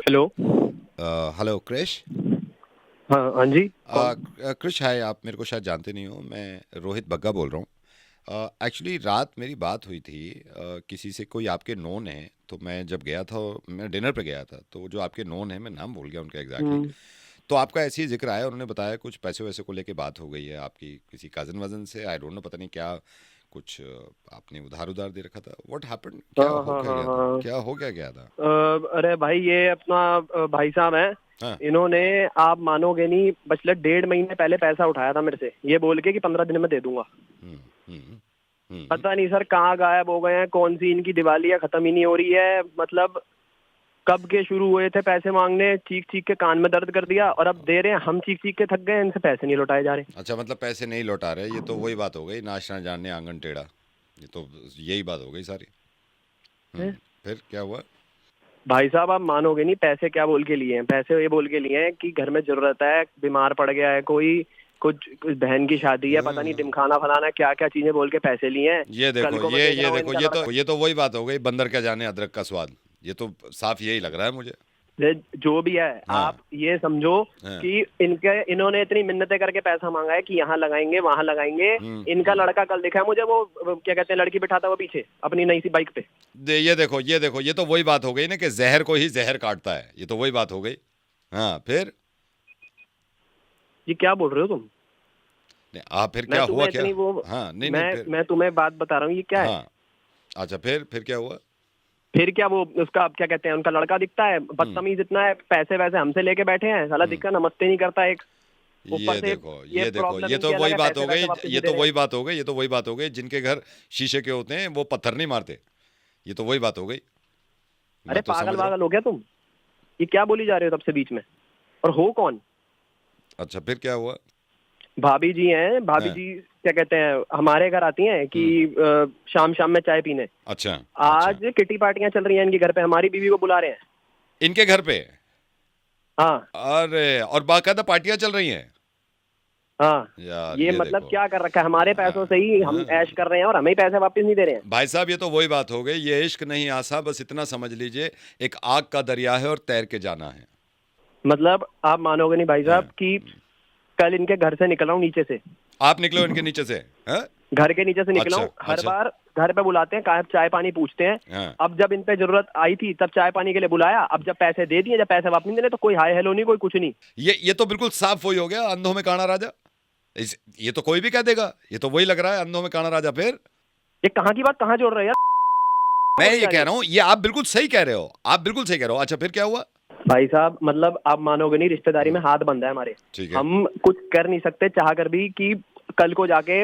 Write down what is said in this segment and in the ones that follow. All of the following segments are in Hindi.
हेलो। हेलो क्रिश। हाँ हाँ जी, कौन? क्रिश है, आप मेरे को शायद जानते नहीं हो, मैं रोहित बग्गा बोल रहा हूँ। एक्चुअली रात मेरी बात हुई थी किसी से, कोई आपके नोन है। तो मैं जब गया था, मैं डिनर पे गया था, तो जो आपके नोन है, मैं नाम भूल गया उनका एग्जैक्टली हम्म। तो आपका ऐसे ही जिक्र आया, उन्होंने बताया कुछ पैसे वैसे को लेके बात हो गई है आपकी किसी कजन वजन से, आई डोंट नो, पता नहीं क्या कुछ आपने उधार उधार दे रखा था। व्हाट हैपेंड, क्या हाँ हो हाँ क्या हाँ गया था, हाँ। क्या हो क्या गया था? अरे भाई, ये अपना भाई साहब हैं। हाँ। इन्होंने, आप मानोगे नहीं, पिछले 1.5 महीने पहले पैसा उठाया था मेरे से, ये बोल के कि 15 दिन में दे दूंगा। हम्म। हम्म। हम्म। पता नहीं सर कहाँ गायब हो गए हैं, कौन सी इनकी दिवालिया खत्म ही नहीं हो रही है। मतलब कब के शुरू हुए थे पैसे मांगने, चीख चीख के कान में दर्द कर दिया, और अब दे रहे हैं। हम चीख चीख के थक गए, इनसे पैसे नहीं लौटाए जा रहे। अच्छा, मतलब पैसे नहीं लौटा रहे, ये तो वही बात हो गई, नाच ना जानने आंगन टेढ़ा। ये तो यही बात हो गई सारी। हैं? फिर क्या हुआ? भाई साहब, आप मानोगे नहीं, पैसे क्या बोल के लिए हैं। पैसे ये बोल के लिए हैं कि घर में जरूरत है, बीमार पड़ गया है कोई, कुछ बहन की शादी है, पता नहीं हाँ, दिमखाना फलाना, क्या क्या चीजें बोल के पैसे लिए हैं। ये कल देखो, को मैं देख रहा ये हूँ देखो, इनका लड़का। ये तो वही बात हो गई, बंदर क्या जाने अदरक का स्वाद। ये तो साफ यही लग रहा है मुझे। जो भी है, आप हाँ। ये समझो हाँ। कि इन्होंने इतनी मिन्नतें करके पैसा मांगा है कि यहाँ लगाएंगे वहां लगाएंगे। इनका हम्म। लड़का कल दिखा है मुझे, वो क्या कहते हैं, लड़की बिठाता हुआ पीछे अपनी नई सी बाइक पे। ये देखो, ये देखो, ये तो वही बात हो गई ना कि जहर को ही जहर काटता है, ये तो वही बात हो गई। हाँ, फिर? ये क्या बोल रहे हो तुम? नहीं, फिर मैं क्या हुआ तुम्हें क्या? इतनी वो हाँ, नहीं नहीं, मैं फिर? मैं तुम्हें बात बता रहा हूँ, ये क्या है। हाँ। अच्छा, फिर क्या हुआ? फिर क्या, वो उसका क्या कहते हैं, उनका लड़का दिखता है, हम्म। बदतमीज इतना है, पैसे वैसे हमसे लेके बैठे हैं, साला हम्म। दिखा नमस्ते नहीं करता एक। ऊपर ये से देखो, ये ये देखो, प्रॉब्लम ये इनकी तो अलग वही है, बात पैसे हो गई, वैसे वापस ये नहीं दे तो रहे हैं। वही बात हो गई, ये तो वही बात हो गई, जिनके घर शीशे के होते हैं वो पत्थर नहीं मारते। ये तो वही बात हो गई। मैं अरे तो पागल समझ रहा हूँ। वागल हो गया तुम? ये क्या बोली जा रहे हो तब से बीच में? और हो कौन? अच्छा, फिर क्या हुआ? भाभी जी हैं, भाभी हाँ। जी क्या कहते हैं, हमारे घर आती हैं कि हम्म। शाम शाम में चाय पीने। अच्छा। अच्छा। आज किटी पार्टियां चल रही हैं इनके घर पे, हमारी बीवी को बुला रहे हैं। इनके घर पे? हाँ अरे, और बाकायदा पार्टियां चल रही हैं? हाँ। यार, ये ये मतलब देखो। क्या कर रखा है, हमारे पैसों से ही हम हाँ। ऐश कर रहे हैं और हमें ही पैसे वापस नहीं दे रहे हैं। भाई साहब, ये तो वही बात हो गई, ये इश्क नहीं आसा, बस इतना समझ लीजिए, एक आग का दरिया है और तैर के जाना है। मतलब आप मानोगे नहीं भाई साहब हाँ। कि कल इनके घर से निकला हूँ नीचे से। आप निकले हो इनके नीचे से? हाँ। घर के नीचे से निकला अच्छा। हूँ, हर अच्छा। बार घर पे बुलाते हैं, कहा चाय पानी पूछते हैं। हाँ। अब जब इन पे जरूरत आई थी तब चाय पानी के लिए बुलाया, अब जब पैसे दे दिए, जब पैसे वापस नहीं देने तो कोई हाय हेलो नहीं, कोई कुछ नहीं। ये तो बिल्कुल साफ वही हो गया, अंधों में काना राजा। ये तो कोई भी कह देगा, ये तो वही लग रहा है, अंधों में काना राजा। फिर? ये कहाँ की बात कहाँ जोड़ रहे हैं यार, मैं बोली ये जा रही कह है। रहा हूं, ये आप बिल्कुल सही कह रहे हो, आप बिल्कुल सही कह रहे हो। अच्छा, फिर क्या हुआ? भाई साहब, मतलब आप मानोगे नहीं, रिश्तेदारी में हाथ बंधा है हमारे। ठीक है। हम कुछ कर नहीं सकते चाह कर भी कि कल को जाके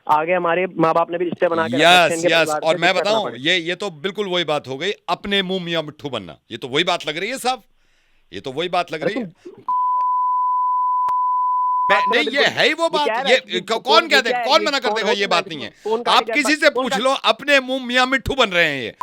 आगे हमारे माँ बाप ने भी रिश्ते बना के रख रखे हैं, यस, इनके यस, परिवार और से मैं दिक्कत ना बताऊं, पड़े। ये तो बिल्कुल वही बात हो गई, अपने मुंह मियां मिट्ठू बनना, ये तो वही बात लग रही है साहब। ये तो वही बात लग अरे रही तुम, है। मैं बात तो मैं नहीं, ये बिल्कुल, है ही वो ये बात, क्या है, ये कौन, कौन कह ये दे, क्या है, कौन ये मना कर कौन देगा, हो ये तुम? बात नहीं है। फोन काट आप के किसी से फोन पूछ काट लो, अपने मुंह मियां मिट्ठू बन रहे हैं ये।